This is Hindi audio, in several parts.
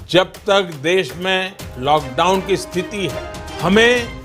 जब तक देश में लॉकडाउन की स्थिति है, हमें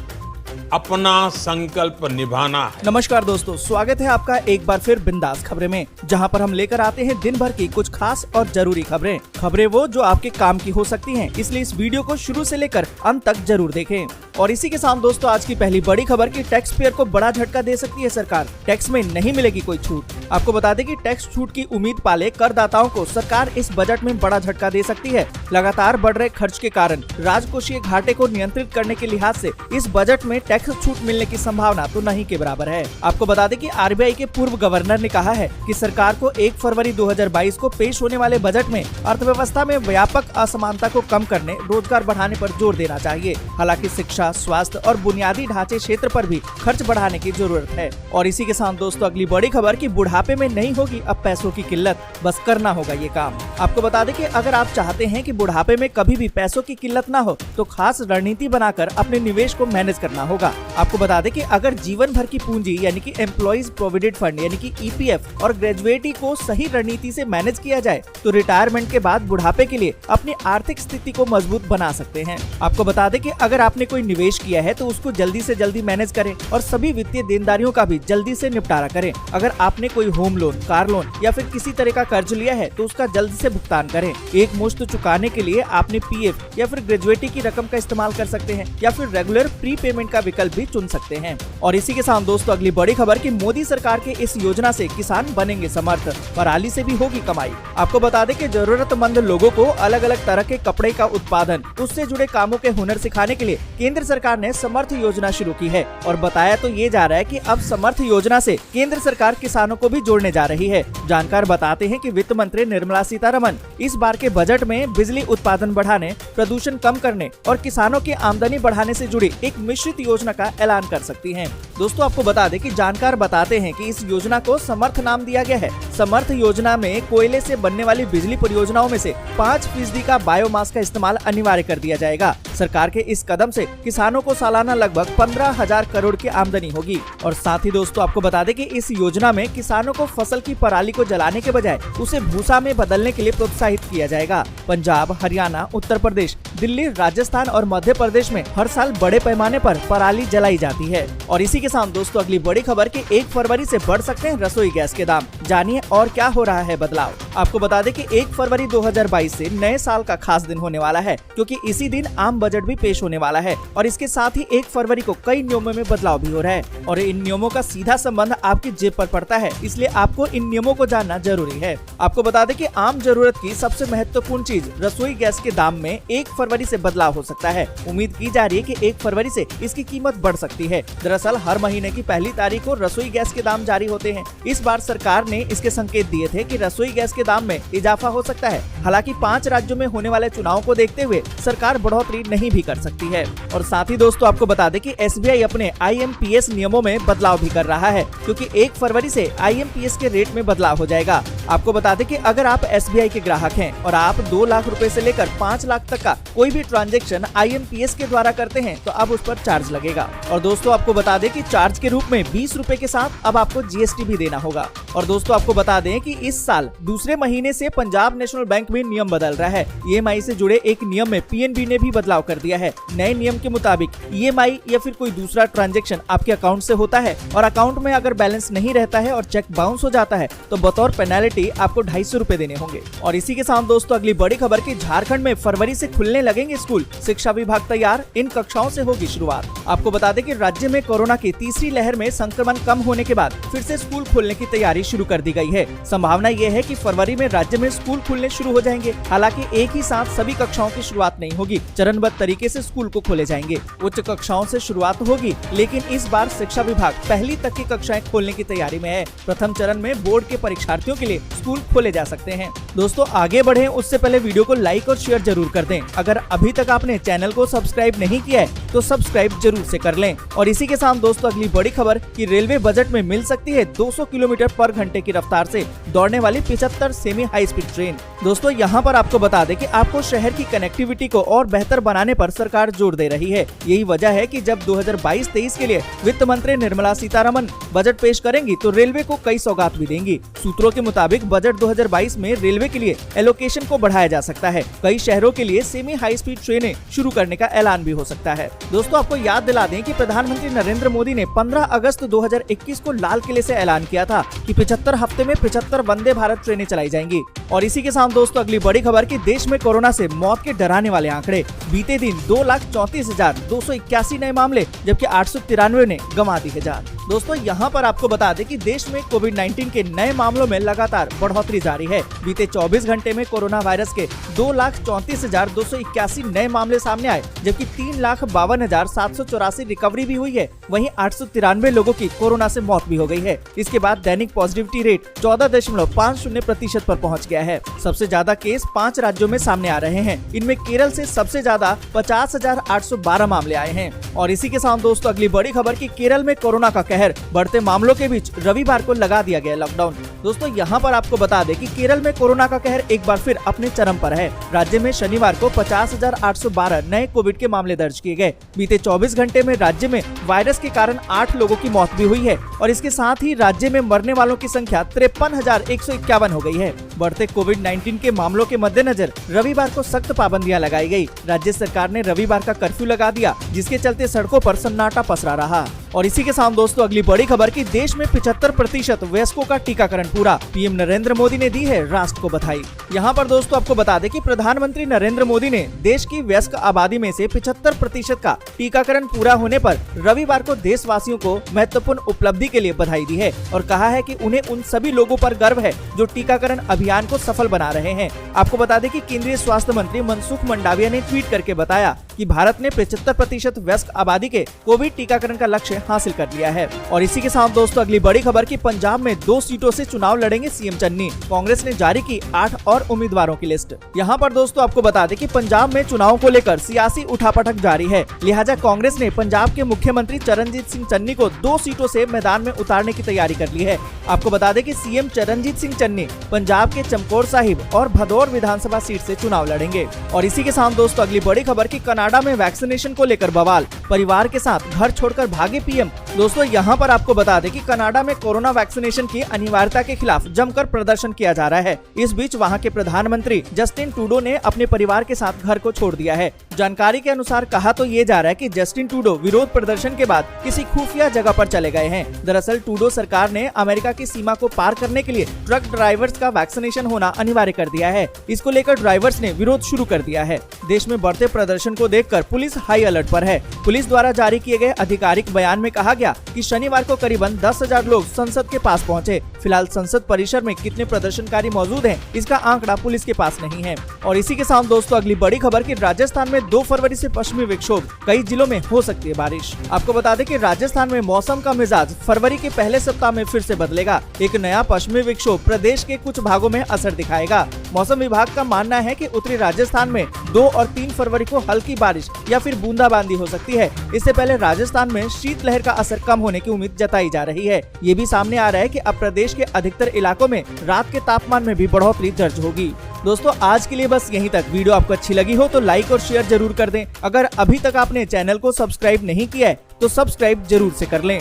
अपना संकल्प निभाना है। नमस्कार दोस्तों, स्वागत है आपका एक बार फिर बिंदास खबरें में, जहां पर हम लेकर आते हैं दिन भर की कुछ खास और जरूरी खबरें वो जो आपके काम की हो सकती हैं, इसलिए इस वीडियो को शुरू से लेकर अंत तक जरूर देखें। और इसी के साथ दोस्तों, आज की पहली बड़ी खबर कि टैक्स पेयर को बड़ा झटका दे सकती है सरकार, टैक्स में नहीं मिलेगी कोई छूट। आपको बता दें कि टैक्स छूट की उम्मीद पाले करदाताओं को सरकार इस बजट में बड़ा झटका दे सकती है। लगातार बढ़ रहे खर्च के कारण राजकोषीय घाटे को नियंत्रित करने के लिहाज से इस बजट में टैक्स छूट मिलने की संभावना तो नहीं के बराबर है। आपको बता दें कि आरबीआई के पूर्व गवर्नर ने कहा है कि सरकार को 1 फरवरी 2022 को पेश होने वाले बजट में अर्थव्यवस्था में व्यापक असमानता को कम करने, रोजगार बढ़ाने पर जोर देना चाहिए। हालांकि शिक्षा, स्वास्थ्य और बुनियादी ढांचे क्षेत्र पर भी खर्च बढ़ाने की जरूरत है। और इसी के साथ दोस्तों, अगली बड़ी खबर कि बुढ़ापे में नहीं होगी अब पैसों की किल्लत, बस करना होगा ये काम। आपको बता दें कि अगर आप चाहते हैं कि बुढ़ापे में कभी भी पैसों की किल्लत ना हो, तो खास रणनीति बनाकर अपने निवेश को मैनेज करना होगा। आपको बता दें कि अगर जीवन भर की पूंजी यानी कि एम्प्लॉइज प्रोविडेंट फंड यानी कि ईपीएफ और ग्रेजुएटी को सही रणनीति से मैनेज किया जाए, तो रिटायरमेंट के बाद बुढ़ापे के लिए अपनी आर्थिक स्थिति को मजबूत बना सकते हैं। आपको बता दें कि अगर आपने कोई निवेश किया है तो उसको जल्दी से जल्दी मैनेज करें और सभी वित्तीय देनदारियों का भी जल्दी से निपटारा करें। अगर आपने कोई होम लोन, कार लोन या फिर किसी तरह का कर्ज लिया है तो उसका जल्द से भुगतान करें। एक मुश्त चुकाने के लिए आपने पीएफ या फिर ग्रेजुएटी की रकम का इस्तेमाल कर सकते हैं या फिर रेगुलर प्री पेमेंट का विकल्प भी चुन सकते हैं। और इसी के साथ दोस्तों, अगली बड़ी खबर कि मोदी सरकार के इस योजना से किसान बनेंगे समर्थ, पराली से भी होगी कमाई। आपको बता दें कि जरूरतमंद लोगों को अलग अलग तरह के कपड़े का उत्पादन, उससे जुड़े कामों के हुनर सिखाने के लिए केंद्र सरकार ने समर्थ योजना शुरू की है। और बताया तो ये जा रहा है कि अब समर्थ योजना से केंद्र सरकार किसानों को भी जोड़ने जा रही है। जानकार बताते हैं कि वित्त मंत्री निर्मला सीतारमण इस बार के बजट में बिजली उत्पादन बढ़ाने, प्रदूषण कम करने और किसानों की आमदनी बढ़ाने से जुड़ी एक मिश्रित योजना का ऐलान कर सकती हैं। दोस्तों, आपको बता दें कि जानकार बताते हैं कि इस योजना को समर्थ नाम दिया गया है। समर्थ योजना में कोयले से बनने वाली बिजली परियोजनाओं में से 5% का बायोमास का इस्तेमाल अनिवार्य कर दिया जाएगा। सरकार के इस कदम से किसानों को सालाना लगभग 15,000 करोड़ की आमदनी होगी। और साथ ही दोस्तों, आपको बता दें कि इस योजना में किसानों को फसल की पराली को जलाने के बजाय उसे भूसा में बदलने के लिए प्रोत्साहित किया जाएगा। पंजाब, हरियाणा, उत्तर प्रदेश, दिल्ली, राजस्थान और मध्य प्रदेश में हर साल बड़े पैमाने पर पराली जलाई जाती है। और इसी के साथ दोस्तों, अगली बड़ी खबर कि 1 फरवरी से बढ़ सकते हैं रसोई गैस के दाम, जानिए और क्या हो रहा है बदलाव। आपको बता दें कि 1 फरवरी 2022 से नए साल का खास दिन होने वाला है, क्योंकि इसी दिन आम बजट भी पेश होने वाला है। और इसके साथ ही 1 फरवरी को कई नियमों में बदलाव भी हो रहा है और इन नियमों का सीधा संबंध आपकी जेब पर पड़ता है, इसलिए आपको इन नियमों को जानना जरूरी है। आपको बता दें कि आम जरूरत की सबसे महत्वपूर्ण चीज रसोई गैस के दाम में 1 फरवरी से बदलाव हो सकता है। उम्मीद की जा रही है कि 1 फरवरी से इसकी कीमत बढ़ सकती है। दरअसल हर महीने की पहली तारीख को रसोई गैस के दाम जारी होते हैं। इस बार सरकार ने इसके संकेत दिए थे कि रसोई गैस के दाम में इजाफा हो सकता है। हालांकि 5 राज्यों में होने वाले चुनाव को देखते हुए सरकार बढ़ोतरी नहीं भी कर सकती है। और साथ ही दोस्तों, आपको बता दें कि एसबीआई अपने आईएमपीएस नियमों में बदलाव भी कर रहा है, क्योंकि 1 फरवरी से आईएमपीएस के रेट में बदलाव हो जाएगा। आपको बता दें कि अगर आप एसबीआई के ग्राहक हैं और आप 2 लाख रुपए से लेकर 5 लाख तक का कोई भी ट्रांजैक्शन आईएमपीएस के द्वारा करते हैं तो अब उस पर चार्ज लगेगा। और दोस्तों, आपको बता दें कि चार्ज के रूप में 20 रुपए के साथ अब आपको जीएसटी भी देना होगा। और दोस्तों, आपको बता दें कि इस साल दूसरे महीने से पंजाब नेशनल बैंक में नियम बदल रहा है। ईएमआई से जुड़े एक नियम में पीएनबी ने भी बदलाव कर दिया है। नए नियम के मुताबिक ईएमआई या फिर कोई दूसरा ट्रांजैक्शन आपके अकाउंट से होता है और अकाउंट में अगर बैलेंस नहीं रहता है और चेक बाउंस हो जाता है तो बतौर पेनल्टी आपको 250 रुपए देने होंगे। और इसी के साथ दोस्तों, अगली बड़ी खबर कि झारखंड में फरवरी से खुलने लगेंगे स्कूल, शिक्षा विभाग तैयार, इन कक्षाओं से होगी शुरुआत। आपको बता दें कि राज्य में कोरोना की तीसरी लहर में संक्रमण कम होने के बाद फिर से स्कूल खोलने की तैयारी शुरू कर दी गई है। संभावना ये है कि फरवरी में राज्य में स्कूल खुलने शुरू हो जाएंगे। हालांकि एक ही साथ सभी कक्षाओं की शुरुआत नहीं होगी, चरणबद्ध तरीके से स्कूल को खोले जाएंगे। उच्च कक्षाओं से शुरुआत होगी, लेकिन इस बार शिक्षा विभाग पहली तक की कक्षाएं खोलने की तैयारी में है। प्रथम चरण में बोर्ड के परीक्षार्थियों के लिए स्कूल खोले जा सकते हैं। दोस्तों, आगे बढ़े उससे पहले वीडियो को लाइक और शेयर जरूर कर दें। अगर अभी तक आपने चैनल को सब्सक्राइब नहीं किया है तो सब्सक्राइब जरूर से कर लें। और इसी के साथ दोस्तों, अगली बड़ी खबर कि रेलवे बजट में मिल सकती है 200 किलोमीटर पर घंटे की रफ्तार से दौड़ने वाली 75 सेमी हाई स्पीड ट्रेन। दोस्तों यहाँ पर आपको बता दें कि आपको शहर की कनेक्टिविटी को और बेहतर बनाने पर सरकार जोर दे रही है। यही वजह है कि जब 2022-23 के लिए वित्त मंत्री निर्मला सीतारमण बजट पेश करेंगी तो रेलवे को कई सौगात भी देंगी। सूत्रों के मुताबिक बजट 2022 में रेलवे के लिए एलोकेशन को बढ़ाया जा सकता है। कई शहरों के लिए सेमी हाई स्पीड ट्रेनें शुरू करने का ऐलान भी हो सकता है। दोस्तों आपको याद दिला दें कि प्रधानमंत्री नरेंद्र मोदी ने 15 अगस्त 2021 को लाल किले से ऐलान किया था कि 75 हफ्ते में 75 वंदे भारत ट्रेनें चलाई जाएंगी। और इसी के साथ दोस्तों अगली बड़ी खबर कि देश में कोरोना से मौत के डराने वाले आंकड़े। बीते दिन 2,34,281 नए मामले जबकि 893 ने गंवा दी है जान। दोस्तों यहाँ पर आपको बता दें कि देश में कोविड-19 के नए मामलों में लगातार बढ़ोतरी जारी है। बीते 24 घंटे में कोरोना वायरस के 2,34,281 नए मामले सामने आए जबकि 3,52,784 रिकवरी भी हुई है। वहीं 893 लोगों की कोरोना से मौत भी हो गई है। इसके बाद दैनिक पॉजिटिविटी रेट 14.50% पर पहुंच गया है। सबसे ज्यादा केस 5 राज्यों में सामने आ रहे हैं। इनमें केरल से सबसे ज्यादा 50,812 मामले आए हैं। और इसी के साथ दोस्तों अगली बड़ी खबर कि केरल में कोरोना का कहर, बढ़ते मामलों के बीच रविवार को लगा दिया गया लॉकडाउन। दोस्तों यहाँ पर आपको बता दें कि केरल में कोरोना का कहर एक बार फिर अपने चरम पर है। राज्य में शनिवार को 50,812 नए कोविड के मामले दर्ज किए गए। बीते 24 घंटे में राज्य में वायरस के कारण 8 लोगों की मौत भी हुई है और इसके साथ ही राज्य में मरने वालों की संख्या 53,151 हो गई है। बढ़ते कोविड-19 के मामलों के मद्देनजर रविवार को सख्त पाबंदियां लगाई गई। राज्य सरकार ने रविवार का कर्फ्यू लगा दिया जिसके चलते सड़कों पर सन्नाटा पसरा रहा। और इसी के साथ दोस्तों अगली बड़ी खबर कि देश में 75% वयस्कों का टीकाकरण पूरा। पीएम नरेंद्र मोदी ने दी है राष्ट्र को बधाई। यहाँ पर दोस्तों आपको बता दें कि प्रधानमंत्री नरेंद्र मोदी ने देश की वयस्क आबादी में से 75% का टीकाकरण पूरा होने पर रविवार को देशवासियों को महत्वपूर्ण उपलब्धि के लिए बधाई दी है और कहा है कि उन्हें उन सभी लोगों पर गर्व है जो टीकाकरण अभियान को सफल बना रहे हैं। आपको बता दें कि केंद्रीय स्वास्थ्य मंत्री मनसुख मंडाविया ने ट्वीट करके बताया कि भारत ने 75% वयस्क आबादी के कोविड टीकाकरण का लक्ष्य हासिल कर लिया है। और इसी के साथ दोस्तों अगली बड़ी खबर कि पंजाब में 2 सीटों से चुनाव लड़ेंगे सीएम चन्नी। कांग्रेस ने जारी की 8 और उम्मीदवारों की लिस्ट। यहाँ पर दोस्तों आपको बता दें कि पंजाब में चुनाव को लेकर सियासी उठापटक जारी है। लिहाजा कांग्रेस ने पंजाब के मुख्यमंत्री चरणजीत सिंह चन्नी को 2 सीटों से मैदान में उतारने की तैयारी कर ली है। आपको बता दें कि सीएम चरणजीत सिंह चन्नी पंजाब के चमकौर साहिब और भदौर विधानसभा सीट से चुनाव लड़ेंगे। और इसी के साथ दोस्तों अगली बड़ी खबर कि कनाडा में वैक्सीनेशन को लेकर बवाल, परिवार के साथ घर छोड़कर भागे पीएम। दोस्तों यहाँ पर आपको बता दें कि कनाडा में कोरोना वैक्सीनेशन की अनिवार्यता के खिलाफ जमकर प्रदर्शन किया जा रहा है। इस बीच वहाँ के प्रधानमंत्री जस्टिन ट्रूडो ने अपने परिवार के साथ घर को छोड़ दिया है। जानकारी के अनुसार कहा तो ये जा रहा है कि जस्टिन ट्रूडो विरोध प्रदर्शन के बाद किसी खुफिया जगह पर चले गए हैं। दरअसल ट्रूडो सरकार ने अमेरिका की सीमा को पार करने के लिए ट्रक ड्राइवर्स का वैक्सीनेशन होना अनिवार्य कर दिया है। इसको लेकर ड्राइवर्स ने विरोध शुरू कर दिया है। देश में बढ़ते प्रदर्शन को देखकर पुलिस हाई अलर्ट पर है। पुलिस द्वारा जारी किए गए आधिकारिक बयान में कहा गया कि शनिवार को करीबन 10,000 लोग संसद के पास पहुंचे। फिलहाल संसद परिसर में कितने प्रदर्शनकारी मौजूद हैं, इसका आंकड़ा पुलिस के पास नहीं है। और इसी के साथ दोस्तों अगली बड़ी खबर कि राजस्थान में 2 फरवरी से पश्चिमी विक्षोभ, कई जिलों में हो सकती है बारिश। आपको बता दें कि राजस्थान में मौसम का मिजाज फरवरी के पहले सप्ताह में फिर से बदलेगा। एक नया पश्चिमी विक्षोभ प्रदेश के कुछ भागों में असर दिखाएगा। मौसम विभाग का मानना है कि उत्तरी राजस्थान में 2 और 3 फरवरी को हल्की बारिश या फिर बूंदाबांदी हो सकती है। इससे पहले राजस्थान में शीतलहर का असर कम होने की उम्मीद जताई जा रही है। ये भी सामने आ रहा है कि अब प्रदेश के अधिकतर इलाकों में रात के तापमान में भी बढ़ोतरी दर्ज होगी। दोस्तों आज के लिए बस यहीं तक। वीडियो आपको अच्छी लगी हो तो लाइक और शेयर जरूर कर दें। अगर अभी तक आपने चैनल को सब्सक्राइब नहीं किया है तो सब्सक्राइब जरूर से कर लें।